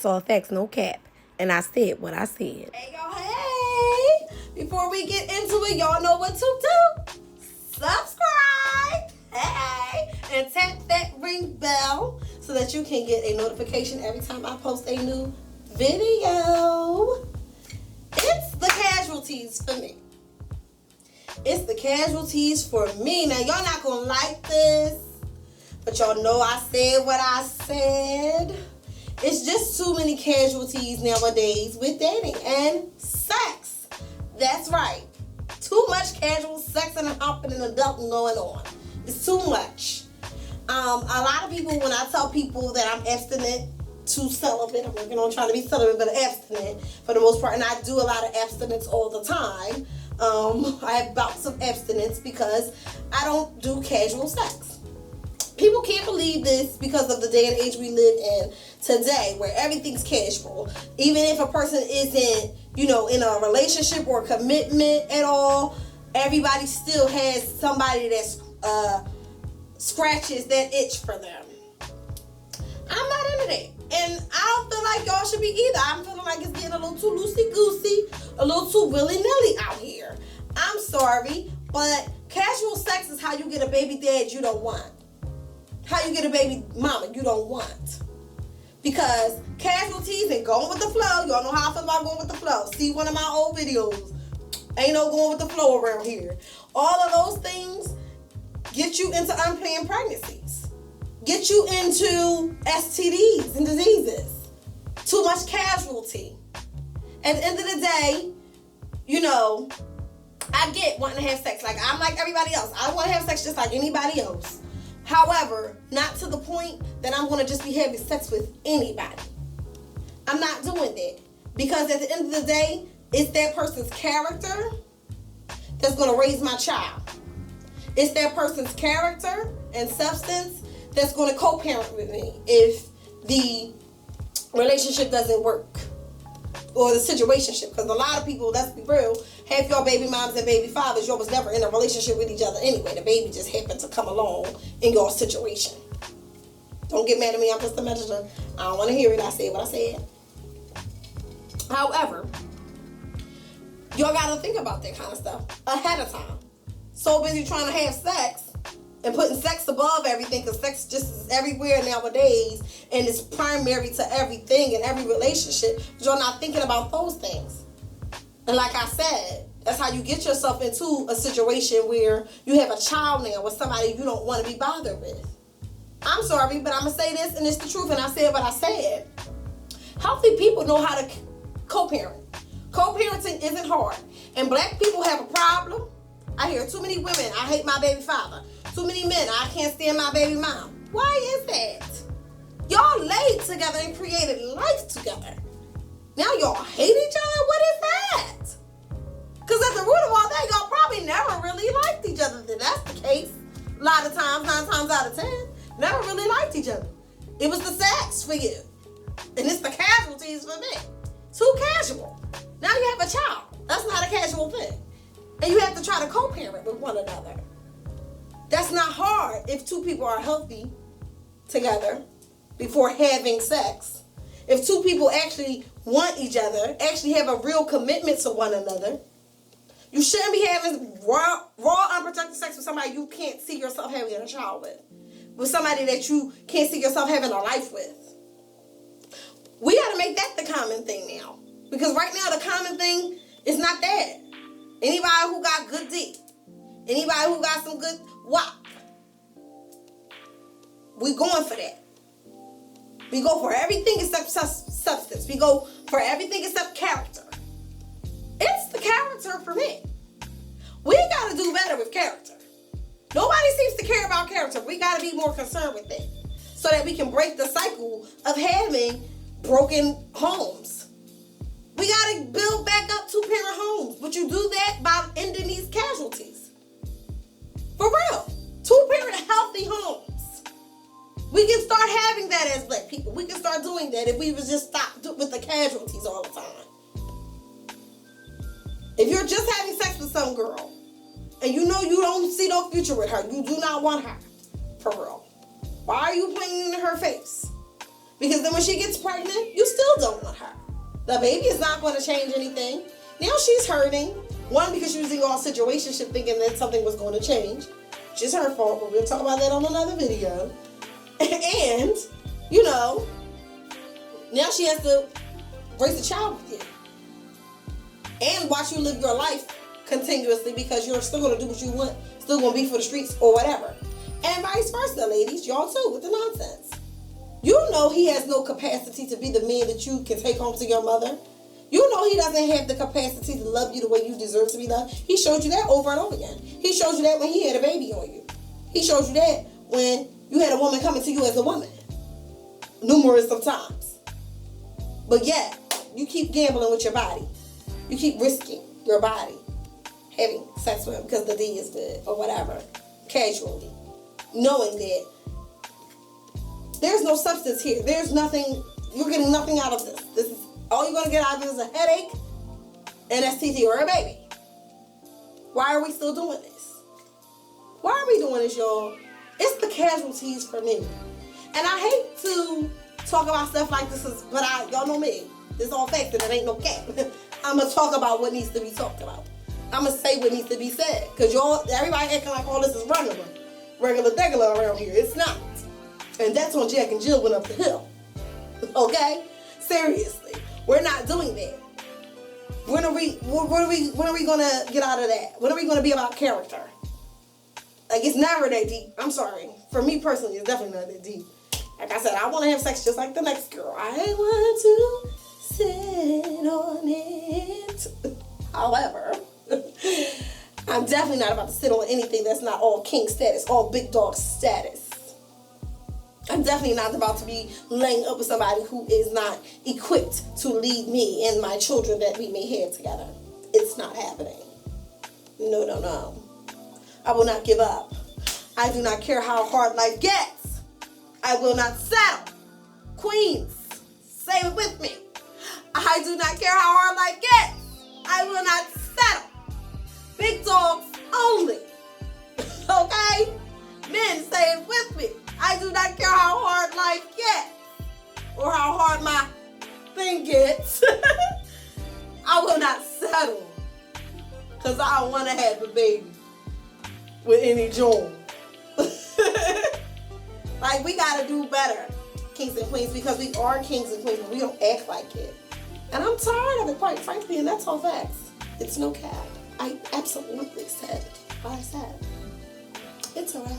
all facts, no cap. And I said what I said. Hey, y'all, hey! Before we get into it, y'all know what to do. Subscribe, hey! And tap that ring bell so that you can get a notification every time I post a new video. It's the casualties for me. It's the casualties for me. Now, y'all not gonna like this, but y'all know I said what I said. It's just too many casualties nowadays with dating and sex. That's right. Too much casual sex and hopping and adulting going on. It's too much. A lot of people, when I tell people that I'm abstinent to celibate, I'm working on trying to be celibate, but abstinent for the most part, and I do a lot of abstinence all the time. I have bouts of abstinence because I don't do casual sex. People can't believe this because of the day and age we live in today, where everything's casual. Even if a person isn't, in a relationship or commitment at all, everybody still has somebody that scratches that itch for them. I'm not into that. And I don't feel like y'all should be either. I'm feeling like it's getting a little too loosey-goosey, a little too willy-nilly out here. I'm sorry, but casual sex is how you get a baby dad you don't want. How you get a baby mama you don't want. Because casualties and going with the flow, y'all know how I feel about going with the flow. See one of my old videos. Ain't no going with the flow around here. All of those things get you into unplanned pregnancies. Get you into STDs and diseases. Too much casualty. At the end of the day, I get wanting to have sex. Like, I'm like everybody else. I want to have sex just like anybody else. However, not to the point that I'm going to just be having sex with anybody. I'm not doing that. Because at the end of the day, it's that person's character that's going to raise my child. It's that person's character and substance that's going to co-parent with me if the relationship doesn't work. Or the situationship. Because a lot of people, let's be real, half your baby moms and baby fathers, y'all was never in a relationship with each other anyway. The baby just happened to come along in your situation. Don't get mad at me, I'm just a messenger. I don't want to hear it. I said what I said. However, y'all got to think about that kind of stuff ahead of time. So busy trying to have sex and putting sex above everything, because sex just is everywhere nowadays and it's primary to everything in every relationship. But you're not thinking about those things. And like I said, that's how you get yourself into a situation where you have a child now with somebody you don't want to be bothered with. I'm sorry, but I'm going to say this, and it's the truth, and I said what I said. Healthy people know how to co-parent. Co-parenting isn't hard. And black people have a problem. I hear too many women, I hate my baby father. Too many men, I can't stand my baby mom. Why is that? Y'all laid together and created life together. Now y'all hate each other? What is that? Because at the root of all that, y'all probably never really liked each other. If that's the case, a lot of times, 9 times out of 10, never really liked each other. It was the sex for you. And it's the casualties for me. Too casual. Now you have a child. That's not a casual thing. And you have to try to co-parent with one another. That's not hard if two people are healthy together before having sex. If two people actually want each other, actually have a real commitment to one another, you shouldn't be having raw unprotected sex with somebody you can't see yourself having a child with somebody that you can't see yourself having a life with. We got to make that the common thing now. Because right now the common thing is not that. Anybody who got good dick, anybody who got some good wop, we going for that. We go for everything except substance. We go for everything except character. It's the character for me. We got to do better with character. Nobody seems to care about character. We got to be more concerned with it so that we can break the cycle of having broken homes. We got to build back up two-parent homes. But you do that by ending these casualties. For real. Two-parent healthy homes. We can start having that as black people. We can start doing that if we would just stop with the casualties all the time. If you're just having sex with some girl and you know you don't see no future with her, you do not want her, for real, why are you playing in her face? Because then when she gets pregnant, you still don't want her. The baby is not going to change anything. Now she's hurting. One, because she was in all situationship thinking that something was going to change. Which is her fault, but we'll talk about that on another video. And, you know, now she has to raise a child with you. And watch you live your life continuously because you're still going to do what you want. Still going to be for the streets or whatever. And vice versa, ladies. Y'all too, with the nonsense. You know he has no capacity to be the man that you can take home to your mother. You know he doesn't have the capacity to love you the way you deserve to be loved. He showed you that over and over again. He showed you that when he had a baby on you. He showed you that when you had a woman coming to you as a woman. Numerous of times. But yet, you keep gambling with your body. You keep risking your body having sex with him because the D is good or whatever. Casually. Knowing that there's no substance here. There's nothing. You're getting nothing out of this. This is all you're going to get out of it is a headache, an STD, or a baby. Why are we still doing this? Why are we doing this, y'all? It's the casualties for me. And I hate to talk about stuff like this, but y'all know me. This all facts and it ain't no cap. I'm going to talk about what needs to be talked about. I'm going to say what needs to be said. Because everybody acting like all this is regular degular around here. It's not. And that's when Jack and Jill went up the hill. Okay? Seriously. We're not doing that. When are we gonna get out of that? When are we gonna be about character? Like, it's never that deep. I'm sorry. For me personally, it's definitely not that deep. Like I said, I want to have sex just like the next girl. I want to sit on it. However, I'm definitely not about to sit on anything that's not all king status, all big dog status. I'm definitely not about to be laying up with somebody who is not equipped to lead me and my children that we may have together. It's not happening. No, no, no. I will not give up. I do not care how hard life gets. I will not settle. Queens, say it with me. I do not care how hard life gets. I will not settle. Big dogs only. Okay? Men, say it with me. I do not care how hard life gets or how hard my thing gets. I will not settle because I want to have a baby with any joy. Like, we got to do better, kings and queens, because we are kings and queens, but we don't act like it. And I'm tired of it, quite frankly, and that's all facts. It's no cap. I absolutely said what I said. It's a wrap.